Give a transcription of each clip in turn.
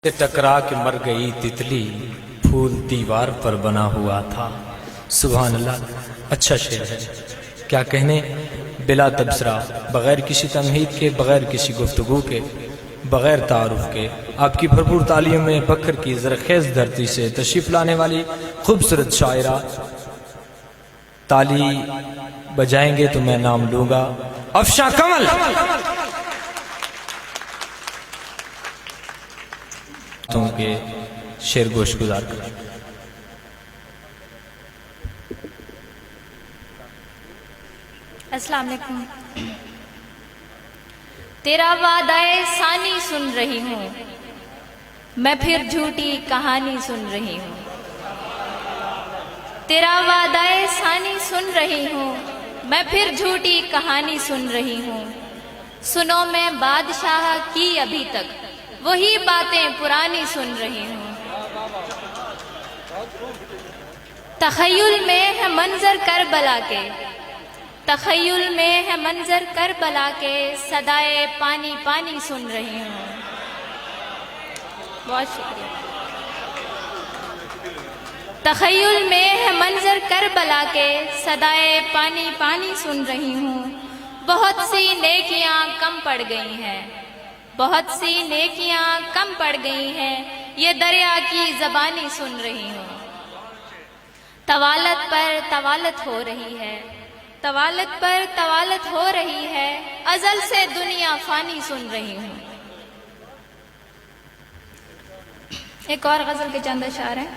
سے ٹکرا کے مر گئی تتلی، پھول دیوار پر بنا ہوا تھا۔ سبحان اللہ، اچھا شعر ہے، کیا کہنے، بلا تبصرہ، بغیر کسی تمہید کے، بغیر کسی گفتگو کے، بغیر تعارف کے، آپ کی بھرپور تعلیم میں بکر کی زرخیز دھرتی سے تشریف لانے والی خوبصورت شاعرہ، تالی بجائیں گے تو میں نام لوں گا افشاں کمل۔ تم کے شعر گوش گزار کر السلام علیکم۔ تیرا وعدہ ثانی سن رہی ہوں، میں پھر جھوٹی کہانی سن رہی ہوں۔ تیرا وعدہ ثانی سن رہی ہوں، میں پھر جھوٹی کہانی سن رہی ہوں۔ سنو میں بادشاہ کی ابھی تک وہی باتیں پرانی سن رہی ہوں۔ تخیل میں ہے منظر کربلا کے، تخیل میں ہے منظر کربلا کے، صدائے پانی پانی سن رہی ہوں۔ بہت شکریہ۔ تخیل میں ہے منظر کربلا کے، صدائے پانی پانی سن رہی ہوں۔ بہت سی نیکیاں کم پڑ گئی ہیں، بہت سی نیکیاں کم پڑ گئی ہیں، یہ دریا کی زبانی سن رہی ہوں۔ طوالت پر طوالت ہو رہی ہے، طوالت پر طوالت ہو رہی ہے، ازل سے دنیا فانی سن رہی ہوں۔ ایک اور غزل کے چند اشعار ہیں۔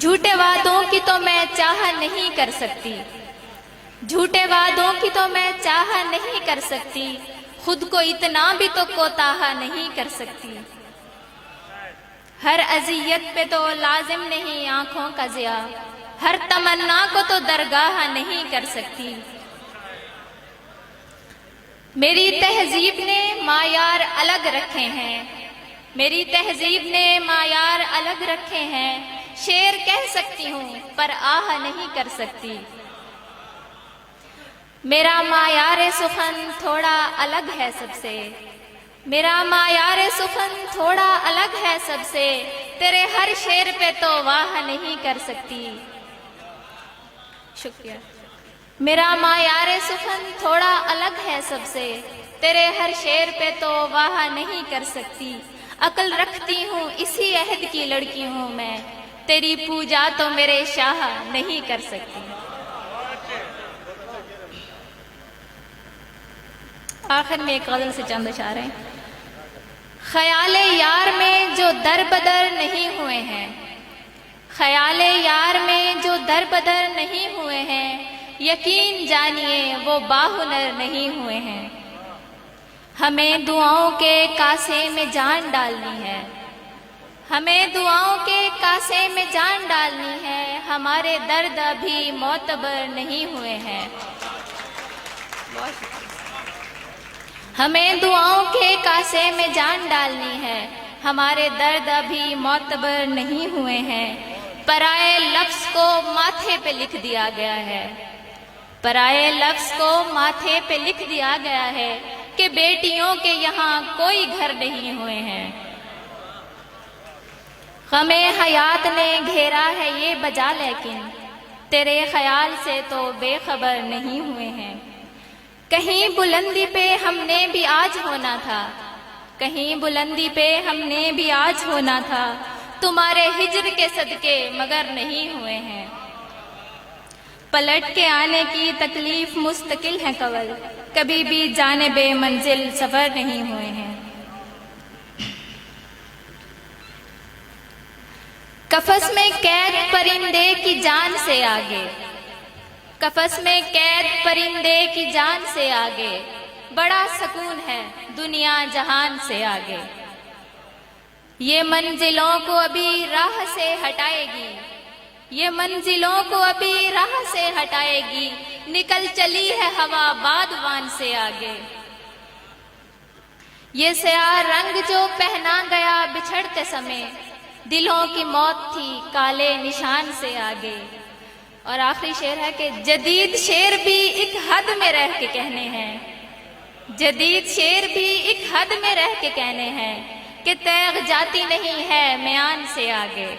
جھوٹے وعدوں کی تو میں چاہ نہیں کر سکتی، جھوٹے وعدوں کی تو میں چاہ نہیں کر سکتی، خود کو اتنا بھی تو کوتاہ نہیں کر سکتی۔ ہر اذیت پہ تو لازم نہیں آنکھوں کا ضیاء، ہر تمنا کو تو درگاہ نہیں کر سکتی۔ میری تہذیب نے معیار الگ رکھے ہیں، میری تہذیب نے معیار الگ رکھے ہیں، شعر کہہ سکتی ہوں پر آہ نہیں کر سکتی۔ میرا معیار سخن تھوڑا الگ ہے سب سے، میرا معیار سخن تھوڑا الگ ہے سب سے، تیرے ہر شعر پہ تو واہ نہیں کر سکتی۔ شکریہ۔ میرا معیار سخن تھوڑا الگ ہے سب سے، تیرے ہر شعر پہ تو واہ نہیں کر سکتی۔ عقل رکھتی ہوں اسی عہد کی لڑکی ہوں میں، تیری پوجا تو میرے شاہ نہیں کر سکتی۔ آخر میں ایک غزل سے چند اشعار ہیں۔ خیال یار میں جو در بدر نہیں ہوئے ہیں، خیال یار میں جو در بدر نہیں ہوئے ہیں، یقین جانیے وہ باہنر نہیں ہوئے ہیں۔ ہمیں دعاؤں کے کاسے میں جان ڈالنی ہے، ہمیں دعاؤں کے کاسے میں جان ڈالنی ہے، ہمارے درد ابھی معتبر نہیں ہوئے ہیں۔ ہمیں دعاؤں کے کاسے میں جان ڈالنی ہے، ہمارے درد ابھی معتبر نہیں ہوئے ہیں۔ پرائے لفظ کو ماتھے پہ لکھ دیا گیا ہے، پرائے لفظ کو ماتھے پہ لکھ دیا گیا ہے کہ بیٹیوں کے یہاں کوئی گھر نہیں ہوئے ہیں۔ غم حیات نے گھیرا ہے یہ بجا، لیکن تیرے خیال سے تو بے خبر نہیں ہوئے ہیں۔ کہیں بلندی پہ ہم نے بھی آج ہونا تھا، کہیں بلندی پہ ہم نے بھی آج ہونا تھا، تمہارے ہجر کے صدقے مگر نہیں ہوئے ہیں۔ پلٹ کے آنے کی تکلیف مستقل ہے قول، کبھی بھی جانب منزل سفر نہیں ہوئے ہیں۔ قفس میں قید پرندے کی جان سے آگے، قفس میں قید پرندے کی جان سے آگے، بڑا سکون ہے دنیا جہان سے آگے۔ یہ منزلوں کو ابھی راہ سے ہٹائے گی، یہ منزلوں کو ابھی راہ سے ہٹائے گی، نکل چلی ہے ہوا بادوان سے آگے۔ یہ سیاہ رنگ جو پہنا گیا بچھڑتے سمے، دلوں کی موت تھی کالے نشان سے آگے۔ اور آخری شعر ہے کہ جدید شعر بھی ایک حد میں رہ کے کہنے ہیں، جدید شعر بھی ایک حد میں رہ کے کہنے ہیں، کہ تیغ جاتی نہیں ہے میان سے آگے.